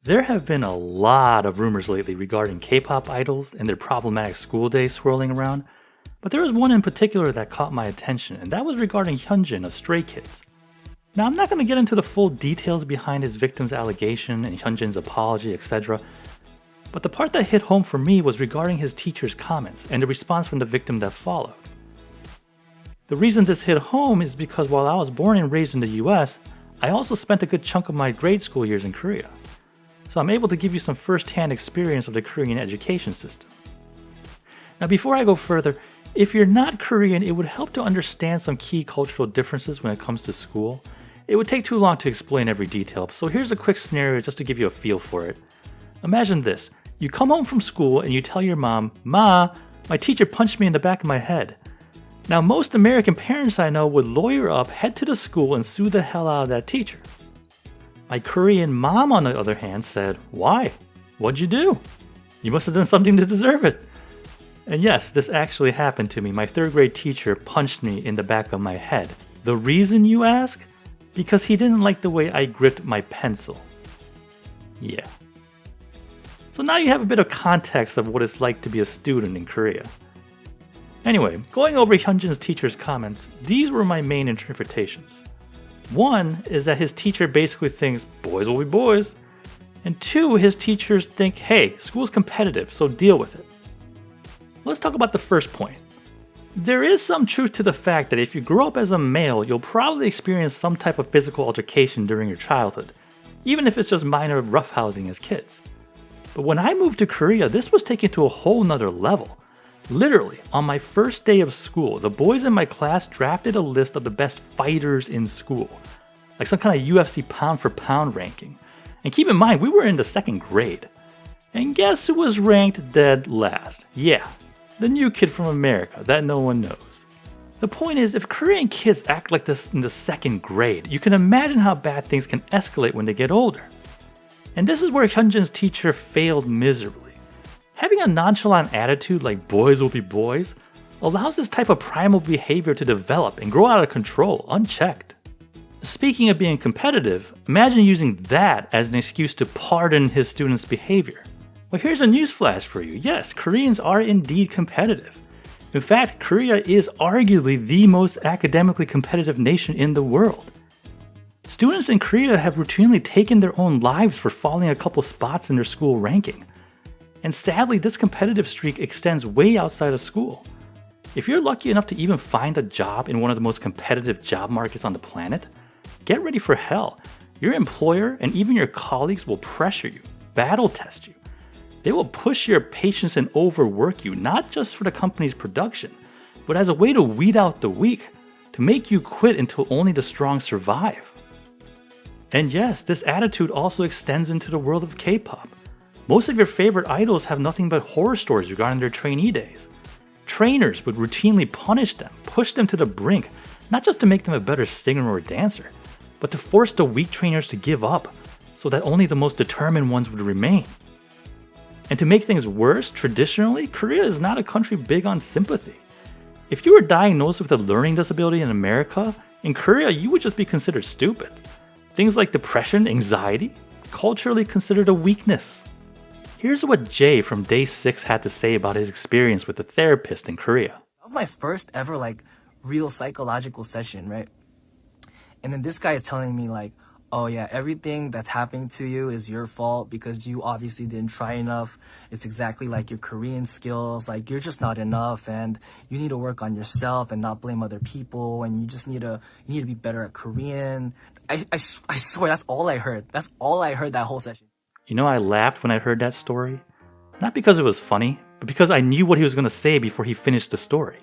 There have been a lot of rumors lately regarding K-pop idols and their problematic school days swirling around, but there was one in particular that caught my attention, and that was regarding Hyunjin of Stray Kids. Now, I'm not going to get into the full details behind his victim's allegation and Hyunjin's apology, etc., but the part that hit home for me was regarding his teacher's comments and the response from the victim that followed. The reason this hit home is because while I was born and raised in the US, I also spent a good chunk of my grade school years in Korea. So I'm able to give you some first-hand experience of the Korean education system. Now before I go further, if you're not Korean, it would help to understand some key cultural differences when it comes to school. It would take too long to explain every detail, so here's a quick scenario just to give you a feel for it. Imagine this. You come home from school and you tell your mom, "Ma, my teacher punched me in the back of my head." Now most American parents I know would lawyer up, head to the school, and sue the hell out of that teacher. My Korean mom, on the other hand, said, "Why? What'd you do? You must have done something to deserve it." And yes, this actually happened to me. My third grade teacher punched me in the back of my head. The reason, you ask? Because he didn't like the way I gripped my pencil. Yeah. So now you have a bit of context of what it's like to be a student in Korea. Anyway, going over Hyunjin's teacher's comments, these were my main interpretations. One is that his teacher basically thinks boys will be boys, and two, his teachers think, hey, school's competitive, so deal with it. Let's talk about the first point. There is some truth to the fact that if you grow up as a male, you'll probably experience some type of physical altercation during your childhood, even if it's just minor roughhousing as kids. But when I moved to Korea, this was taken to a whole nother level. Literally, on my first day of school, the boys in my class drafted a list of the best fighters in school, like some kind of UFC pound for pound ranking. And keep in mind, we were in the second grade. And guess who was ranked dead last? Yeah, the new kid from America that no one knows. The point is, if Korean kids act like this in the second grade, you can imagine how bad things can escalate when they get older. And this is where Hyunjin's teacher failed miserably. Having a nonchalant attitude like boys will be boys allows this type of primal behavior to develop and grow out of control, unchecked. Speaking of being competitive, imagine using that as an excuse to pardon his students' behavior. Well, here's a newsflash for you. Yes, Koreans are indeed competitive. In fact, Korea is arguably the most academically competitive nation in the world. Students in Korea have routinely taken their own lives for falling a couple spots in their school ranking. And sadly, this competitive streak extends way outside of school. If you're lucky enough to even find a job in one of the most competitive job markets on the planet, get ready for hell. Your employer and even your colleagues will pressure you, battle test you. They will push your patience and overwork you, not just for the company's production, but as a way to weed out the weak, to make you quit until only the strong survive. And yes, this attitude also extends into the world of K-pop. Most of your favorite idols have nothing but horror stories regarding their trainee days. Trainers would routinely punish them, push them to the brink, not just to make them a better singer or dancer, but to force the weak trainers to give up, so that only the most determined ones would remain. And to make things worse, traditionally, Korea is not a country big on sympathy. If you were diagnosed with a learning disability in America, in Korea you would just be considered stupid. Things like depression, anxiety, culturally considered a weakness. Here's what Jay from Day 6 had to say about his experience with a therapist in Korea. That was my first ever real psychological session, right? And then this guy is telling me oh yeah, everything that's happening to you is your fault because you obviously didn't try enough. It's exactly like your Korean skills, you're just not enough, and you need to work on yourself and not blame other people, and you just need to be better at Korean. I swear that's all I heard. That's all I heard that whole session. You know, I laughed when I heard that story. Not because it was funny, but because I knew what he was going to say before he finished the story.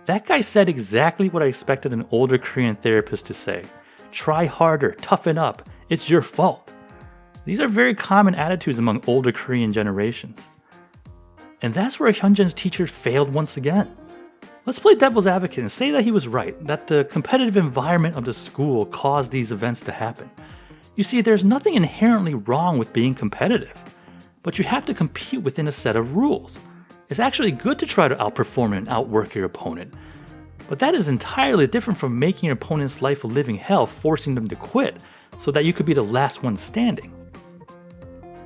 That guy said exactly what I expected an older Korean therapist to say. Try harder, toughen up, it's your fault. These are very common attitudes among older Korean generations. And that's where Hyunjin's teacher failed once again. Let's play devil's advocate and say that he was right, that the competitive environment of the school caused these events to happen. You see, there's nothing inherently wrong with being competitive, but you have to compete within a set of rules. It's actually good to try to outperform and outwork your opponent, but that is entirely different from making your opponent's life a living hell, forcing them to quit so that you could be the last one standing.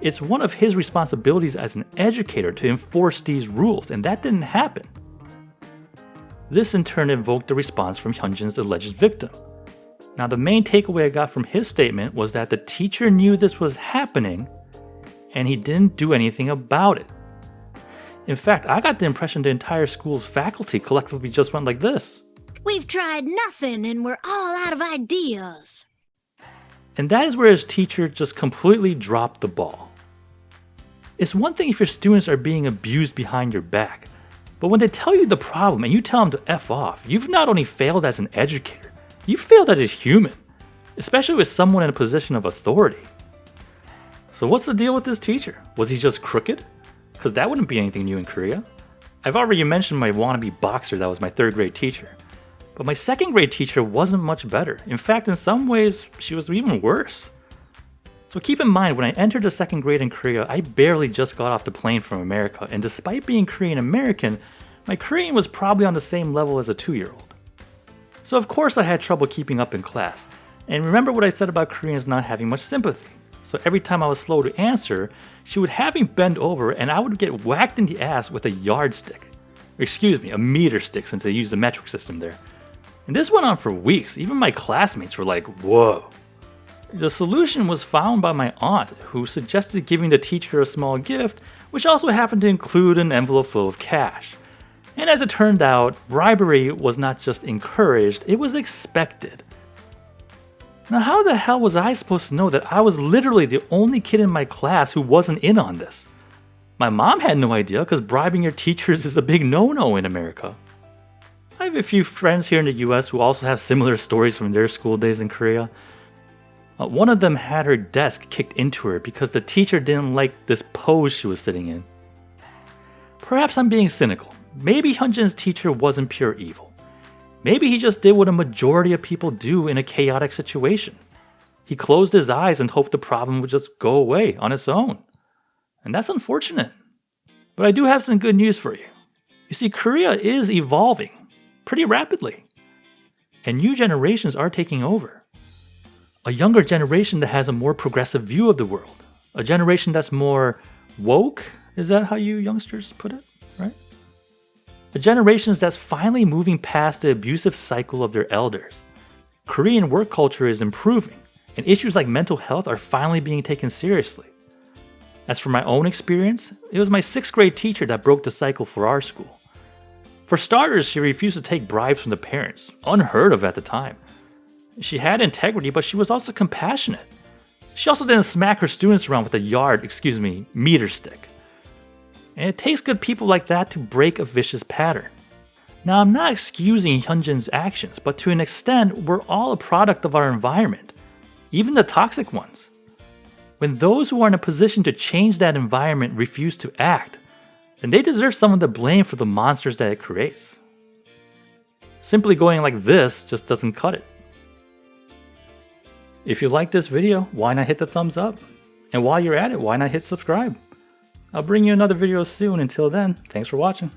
It's one of his responsibilities as an educator to enforce these rules, and that didn't happen. This in turn invoked a response from Hyunjin's alleged victim. Now, the main takeaway I got from his statement was that the teacher knew this was happening, and he didn't do anything about it. In fact, I got the impression the entire school's faculty collectively just went like this. We've tried nothing and we're all out of ideas. And that is where his teacher just completely dropped the ball. It's one thing if your students are being abused behind your back, but when they tell you the problem and you tell them to F off, you've not only failed as an educator, you've failed as a human, especially with someone in a position of authority. So what's the deal with this teacher? Was he just crooked? Because that wouldn't be anything new in Korea. I've already mentioned my wannabe boxer that was my 3rd grade teacher. But my 2nd grade teacher wasn't much better. In fact, in some ways, she was even worse. So keep in mind, when I entered the 2nd grade in Korea, I barely just got off the plane from America, and despite being Korean American, my Korean was probably on the same level as a 2-year-old. So of course I had trouble keeping up in class. And remember what I said about Koreans not having much sympathy. So every time I was slow to answer, she would have me bend over and I would get whacked in the ass with a yardstick. Excuse me, a meter stick since they use the metric system there. And this went on for weeks. Even my classmates were like, whoa. The solution was found by my aunt, who suggested giving the teacher a small gift, which also happened to include an envelope full of cash. And as it turned out, bribery was not just encouraged, it was expected. Now, how the hell was I supposed to know that I was literally the only kid in my class who wasn't in on this? My mom had no idea because bribing your teachers is a big no-no in America. I have a few friends here in the US who also have similar stories from their school days in Korea. One of them had her desk kicked into her because the teacher didn't like this pose she was sitting in. Perhaps I'm being cynical. Maybe Hyunjin's teacher wasn't pure evil. Maybe he just did what a majority of people do in a chaotic situation. He closed his eyes and hoped the problem would just go away on its own. And that's unfortunate. But I do have some good news for you. You see, Korea is evolving pretty rapidly. And new generations are taking over. A younger generation that has a more progressive view of the world. A generation that's more woke. Is that how you youngsters put it? Right? A generation that's finally moving past the abusive cycle of their elders. Korean work culture is improving, and issues like mental health are finally being taken seriously. As for my own experience, it was my 6th grade teacher that broke the cycle for our school. For starters, she refused to take bribes from the parents, unheard of at the time. She had integrity, but she was also compassionate. She also didn't smack her students around with a meter stick. And it takes good people like that to break a vicious pattern. Now, I'm not excusing Hyunjin's actions, but to an extent, we're all a product of our environment, even the toxic ones. When those who are in a position to change that environment refuse to act, then they deserve someone to blame for the monsters that it creates. Simply going like this just doesn't cut it. If you like this video, why not hit the thumbs up? And while you're at it, why not hit subscribe? I'll bring you another video soon. Until then, thanks for watching.